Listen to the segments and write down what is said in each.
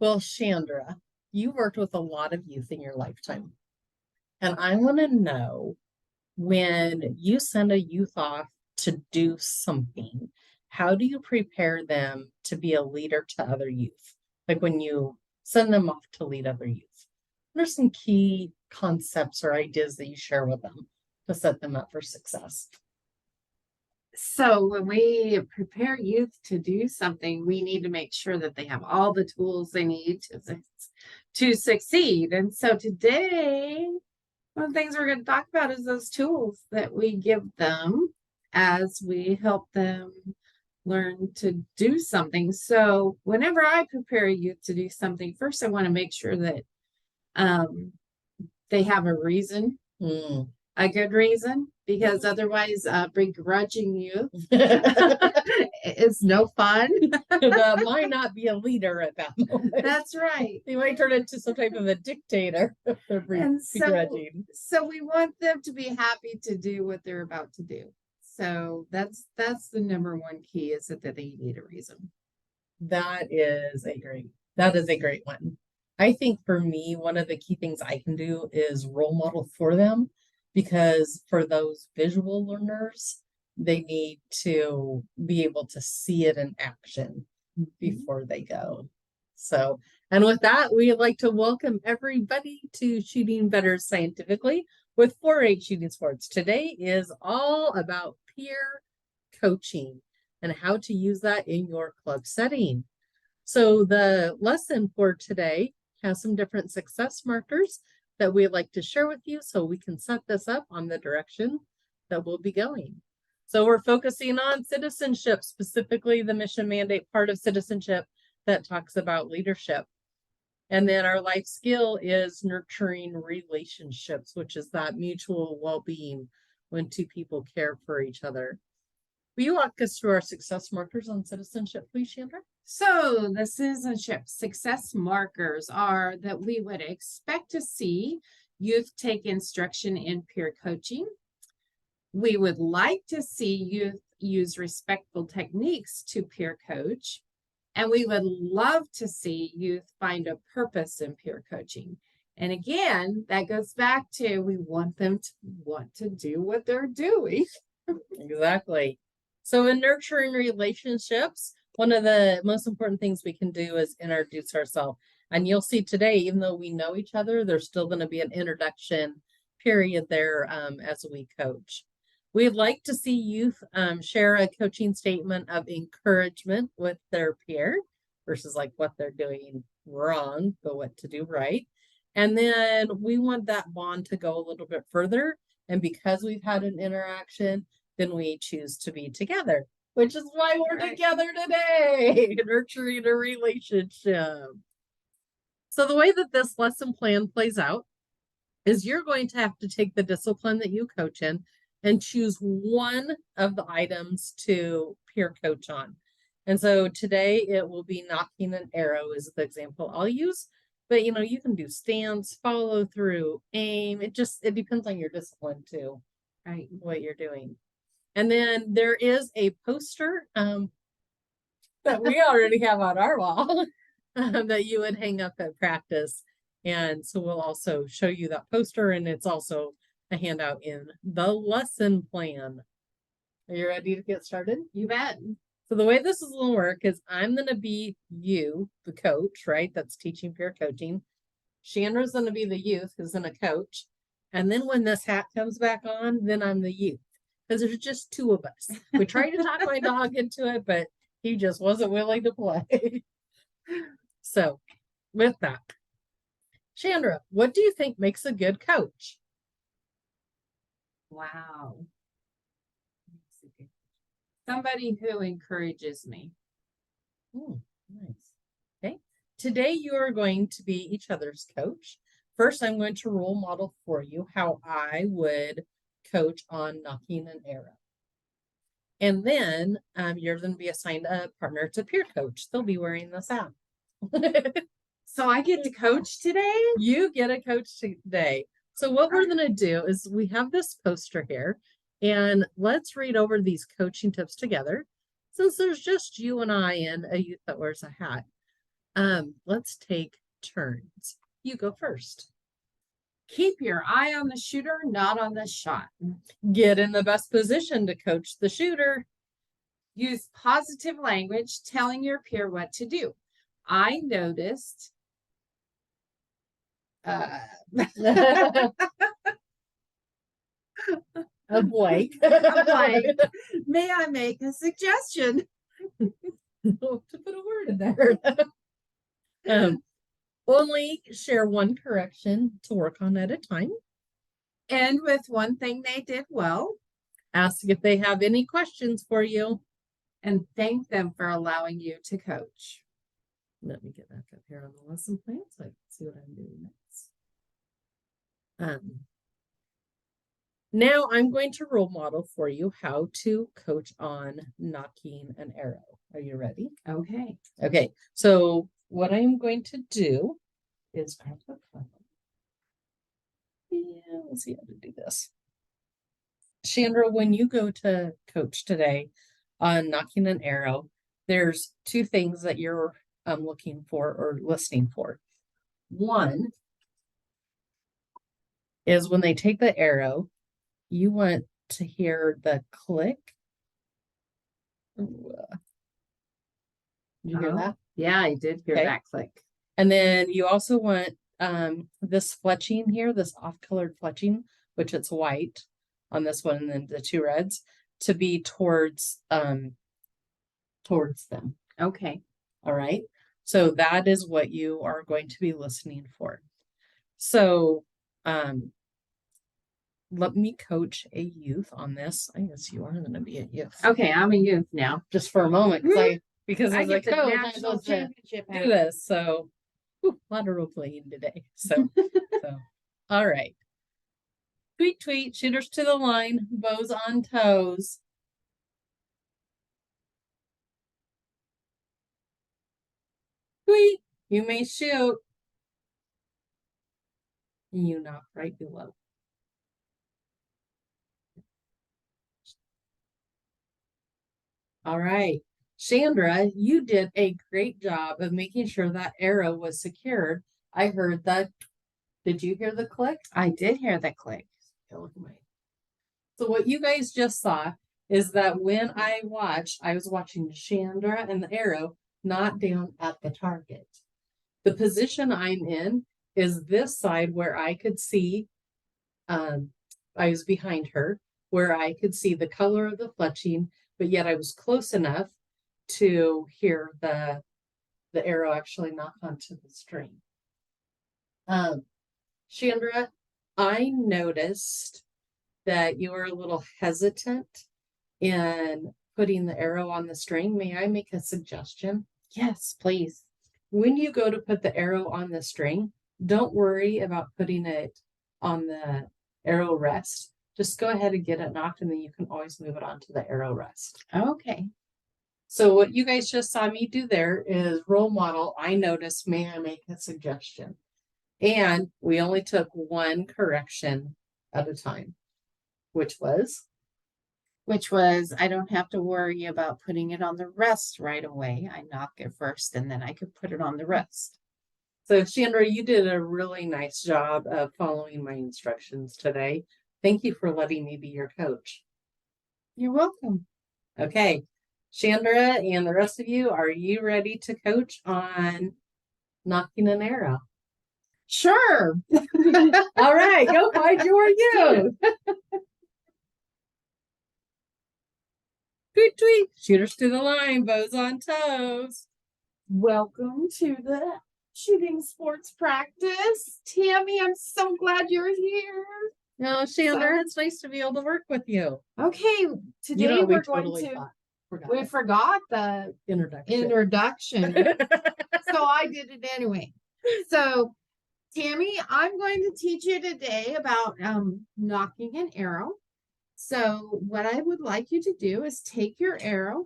Well, Chandra, you worked with a lot of youth in your lifetime. And I want to know when you send a youth off to do something, how do you prepare them to be a leader to other youth? Like when you send them off to lead other youth, what are some key concepts or ideas that you share with them to set them up for success? So when we prepare youth to do something, we need to make sure that they have all the tools they need to succeed. And so today, one of the things we're going to talk about is those tools that we give them as we help them learn to do something. So whenever I prepare a youth to do something, first I want to make sure that they have a reason. A good reason, because otherwise begrudging youth is no fun. Might not be a leader at that moment. That's right. They might turn into some type of a dictator if they're begrudging. So we want them to be happy to do what they're about to do. So that's the number one key, is that they need a reason. That is a great one. I think for me, one of the key things I can do is role model for them, because for those visual learners, they need to be able to see it in action before they go. So, and with that, we'd like to welcome everybody to Shooting Better Scientifically with 4-H Shooting Sports. Today is all about peer coaching and how to use that in your club setting. So the lesson for today has some different success markers that we'd like to share with you so we can set this up on the direction that we'll be going. So we're focusing on citizenship, specifically the mission mandate part of citizenship that talks about leadership. And then our life skill is nurturing relationships, which is that mutual well-being when two people care for each other. Will you walk us through our success markers on citizenship, please, Chandra? So the citizenship success markers are that we would expect to see youth take instruction in peer coaching. We would like to see youth use respectful techniques to peer coach. And we would love to see youth find a purpose in peer coaching. And again, that goes back to, we want them to want to do what they're doing. Exactly. So in nurturing relationships, one of the most important things we can do is introduce ourselves. And you'll see today, even though we know each other, there's still going to be an introduction period there as we coach. We'd like to see youth share a coaching statement of encouragement with their peer versus like what they're doing wrong, but what to do right. And then we want that bond to go a little bit further. And because we've had an interaction, then we choose to be together, which is why we're together today, nurturing a relationship. So the way that this lesson plan plays out is you're going to have to take the discipline that you coach in and choose one of the items to peer coach on. And so today it will be knocking an arrow is the example I'll use. But you can do stance, follow through, aim. It depends on your discipline too, right? What you're doing. And then there is a poster that we already have on our wall that you would hang up at practice. And so we'll also show you that poster, and it's also a handout in the lesson plan. Are you ready to get started? You bet. So the way this is going to work is I'm going to be you, the coach, right? That's teaching peer coaching. Chandra's going to be the youth who's going to coach. And then when this hat comes back on, then I'm the youth. Because there's just two of us. We tried to talk my dog into it, but he just wasn't willing to play. So with that, Chandra, what do you think makes a good coach? Wow. Somebody who encourages me. Nice. Okay. Today you are going to be each other's coach. First, I'm going to role model for you how I would coach on knocking an arrow. And then you're going to be assigned a partner to peer coach. They'll be wearing this out. So I get to coach today? You get a coach today. So what we're going to do is we have this poster here, and let's read over these coaching tips together. Since there's just you and I and a youth that wears a hat. Let's take turns. You go first. Keep your eye on the shooter, not on the shot. Get in the best position to coach the shooter. Use positive language, telling your peer what to do. I noticed. A blank. A blank. May I make a suggestion? To put a word in there. Only share one correction to work on at a time. End with one thing they did well. Ask if they have any questions for you. And thank them for allowing you to coach. Let me get back up here on the lesson plan so I can see what I'm doing next. Now I'm going to role model for you how to coach on knocking an arrow. Are you ready? Okay. Okay, so what I'm going to do is grab the phone. Yeah, let's see how to do this. Chandra, when you go to coach today on knocking an arrow, there's two things that you're looking for or listening for. One is when they take the arrow, you want to hear the click. Did you hear that? Yeah, I did hear that click. And then you also want this fletching here, this off-colored fletching, which it's white on this one, and then the two reds, to be towards them. Okay. All right. So that is what you are going to be listening for. So let me coach a youth on this. I guess you are going to be a youth. Okay, I'm a youth now. Just for a moment, because I as get a the coach, I'm national supposed to championship. do this. So a lot of role playing today. So all right. Tweet, tweet, shooters to the line, bows on toes. Tweet, you may shoot. You knock right below. All right. Chandra, you did a great job of making sure that arrow was secured. I heard that. Did you hear the click? I did hear the click. So what you guys just saw is that when I was watching Chandra and the arrow not down at the target. The position I'm in is this side where I could see, I was behind her, where I could see the color of the fletching, but yet I was close enough to hear the arrow actually knock onto the string. Chandra, I noticed that you were a little hesitant in putting the arrow on the string. May I make a suggestion? Yes, please. When you go to put the arrow on the string, don't worry about putting it on the arrow rest. Just go ahead and get it knocked, and then you can always move it onto the arrow rest. Okay. So what you guys just saw me do there is role model. I noticed, may I make a suggestion? And we only took one correction at a time, which was I don't have to worry about putting it on the rest right away. I knock it first and then I could put it on the rest. So Chandra, you did a really nice job of following my instructions today. Thank you for letting me be your coach. You're welcome. Okay, Chandra and the rest of you, are you ready to coach on knocking an arrow? Sure. All right, go find your you. Tweet, tweet, shooters to the line, bows on toes. Welcome to the shooting sports practice. Tammy, I'm so glad you're here. No, Chandra, it's nice to be able to work with you. Okay, today we're going to. We forgot the introduction. So I did it anyway. So Tammy, I'm going to teach you today about knocking an arrow. So what I would like you to do is take your arrow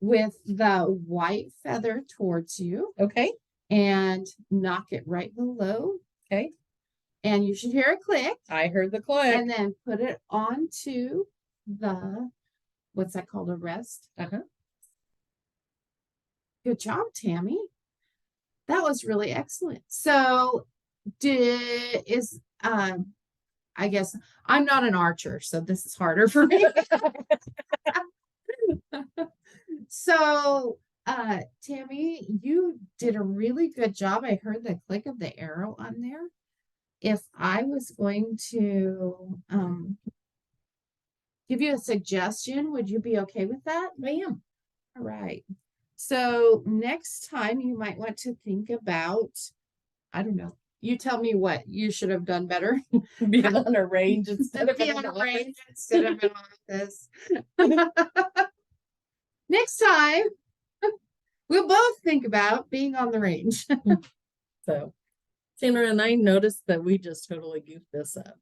with the white feather towards you. Okay. And knock it right below. Okay. And you should hear a click. I heard the click. And then put it onto the, what's that called, a rest? Uh-huh. Good job, Tammy. That was really excellent. So I guess I'm not an archer, so this is harder for me. So Tammy, you did a really good job. I heard the click of the arrow on there. If I was going to give you a suggestion, would you be okay with that? I am. All right. So next time you might want to think about, I don't know, you tell me what you should have done better. Being on a range instead of Be in on an a range office. instead of an office. Next time, we'll both think about being on the range. So Sandra and I noticed that we just totally goofed this up.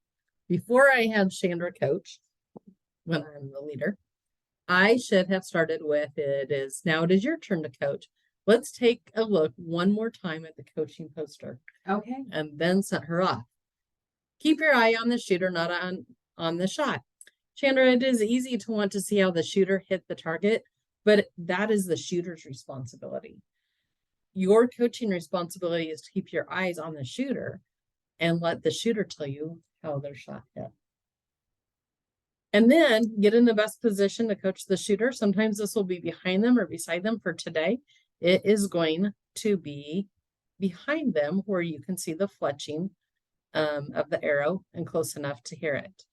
Before I had Chandra coach, when I'm the leader, I should have started with it is your turn to coach. Let's take a look one more time at the coaching poster. Okay. And then set her off. Keep your eye on the shooter, not on the shot. Chandra, it is easy to want to see how the shooter hit the target, but that is the shooter's responsibility. Your coaching responsibility is to keep your eyes on the shooter and let the shooter tell you how their shot hit. And then get in the best position to coach the shooter. Sometimes this will be behind them or beside them. For today, it is going to be behind them where you can see the fletching of the arrow and close enough to hear it.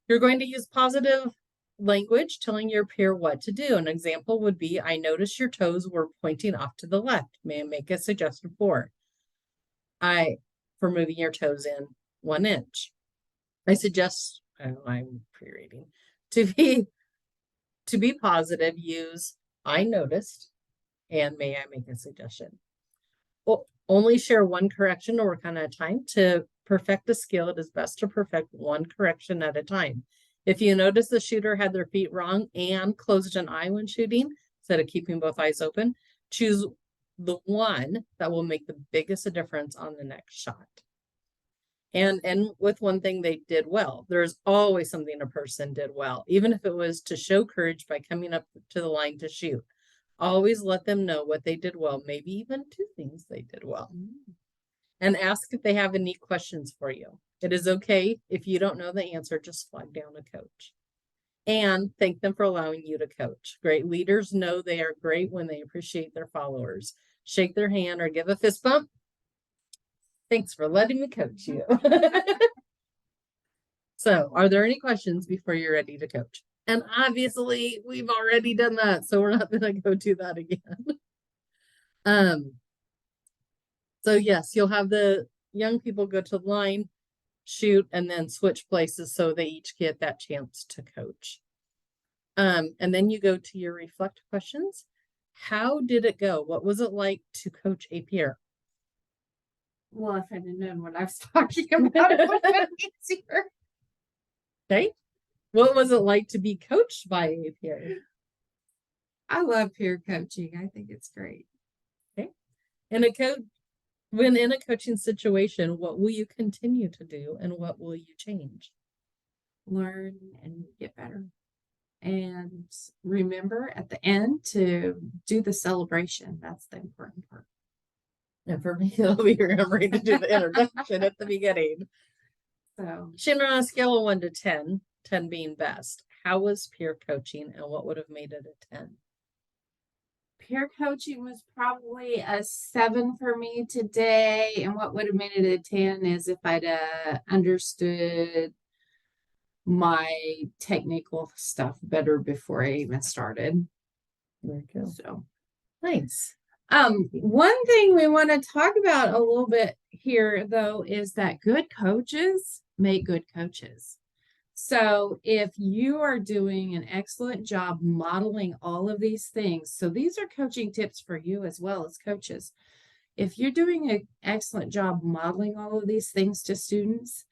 You're going to use positive language telling your peer what to do. An example would be, I noticed your toes were pointing off to the left. May I make a suggestion for moving your toes in 1 inch? I suggest, I'm pre-reading, to be positive, use I noticed and may I make a suggestion. Well, only share one correction or work on at a time. To perfect a skill, it is best to perfect one correction at a time. If you notice the shooter had their feet wrong and closed an eye when shooting, instead of keeping both eyes open, choose the one that will make the biggest difference on the next shot. And with one thing they did well, there's always something a person did well, even if it was to show courage by coming up to the line to shoot. Always let them know what they did well, maybe even 2 things they did well. And ask if they have any questions for you. It is okay if you don't know the answer, just flag down a coach. And thank them for allowing you to coach. Great leaders know they are great when they appreciate their followers. Shake their hand or give a fist bump. Thanks for letting me coach you. So, are there any questions before you're ready to coach? And obviously, we've already done that, so we're not going to go do that again. So yes, you'll have the young people go to the line, shoot, and then switch places so they each get that chance to coach. And then you go to your reflect questions. How did it go? What was it like to coach a peer? Well, if I didn't know what I was talking about, it would have been easier. Okay. What was it like to be coached by a peer? I love peer coaching. I think it's great. Okay. And when in a coaching situation, what will you continue to do and what will you change? Learn and get better. And remember at the end to do the celebration. That's the important part. And for me, it'll be remembering to do the introduction at the beginning. So, Shannon, on a scale of 1 to 10, 10 being best, how was peer coaching and what would have made it a 10? peer coaching was probably a 7 for me today. And what would have made it a 10 is if I'd understood my technical stuff better before I even started. Very cool. So Nice. One thing we want to talk about a little bit here, though, is that good coaches make good coaches. So if you are doing an excellent job modeling all of these things, so these are coaching tips for you as well as coaches. If you're doing an excellent job modeling all of these things to students,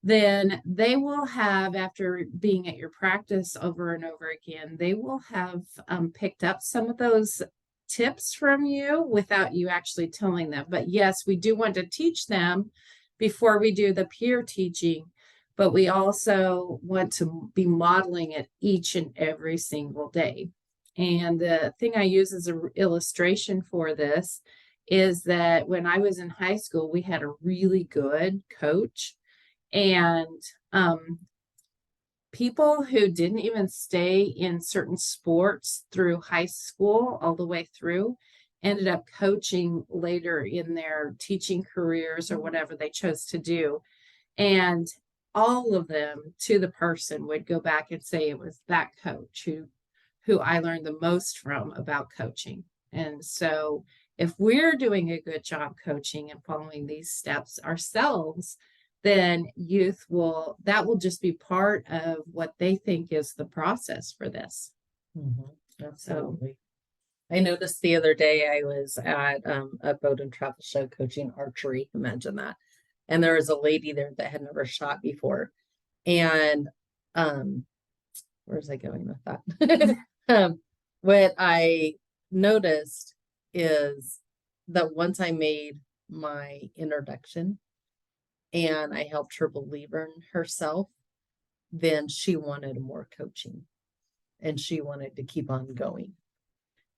then they will have, after being at your practice over and over again, they will have picked up some of those tips from you without you actually telling them. But yes, we do want to teach them before we do the peer teaching, but we also want to be modeling it each and every single day. And the thing I use as an illustration for this is that when I was in high school, we had a really good coach, and people who didn't even stay in certain sports through high school all the way through ended up coaching later in their teaching careers or whatever they chose to do. And all of them, to the person, would go back and say it was that coach who I learned the most from about coaching. And so if we're doing a good job coaching and following these steps ourselves, then that will just be part of what they think is the process for this. Absolutely. I noticed the other day I was at a boat and travel show coaching archery. Imagine that. And there was a lady there that had never shot before. And where's I going with that? What I noticed is that once I made my introduction and I helped her believe in herself, then she wanted more coaching and she wanted to keep on going.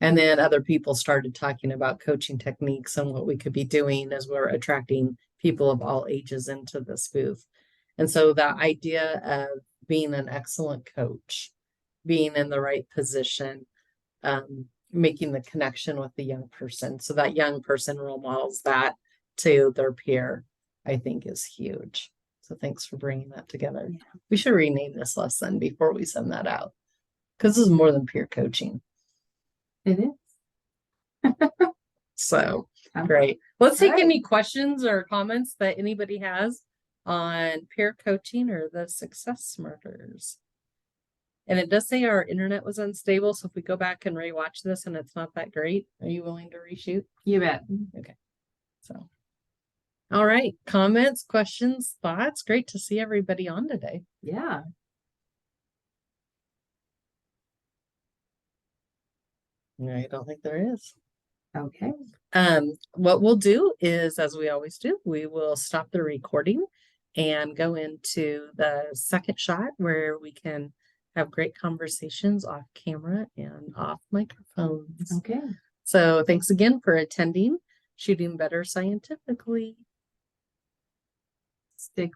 And then other people started talking about coaching techniques and what we could be doing as we're attracting people of all ages into this booth. And so that idea of being an excellent coach, being in the right position, making the connection with the young person, so that young person role models that to their peer, I think is huge. So thanks for bringing that together. Yeah. We should rename this lesson before we send that out, because this is more than peer coaching. It is. So great. Let's take Right. any questions or comments that anybody has on peer coaching or the success smarters. And it does say our internet was unstable. So if we go back and rewatch this and it's not that great, are you willing to reshoot? You bet. Okay. So, all right. Comments, questions, thoughts. Great to see everybody on today. Yeah. I don't think there is. Okay. What we'll do is, as we always do, we will stop the recording and go into the second shot where we can have great conversations off camera and off microphones. Okay. So thanks again for attending Shooting Better Scientifically. Stick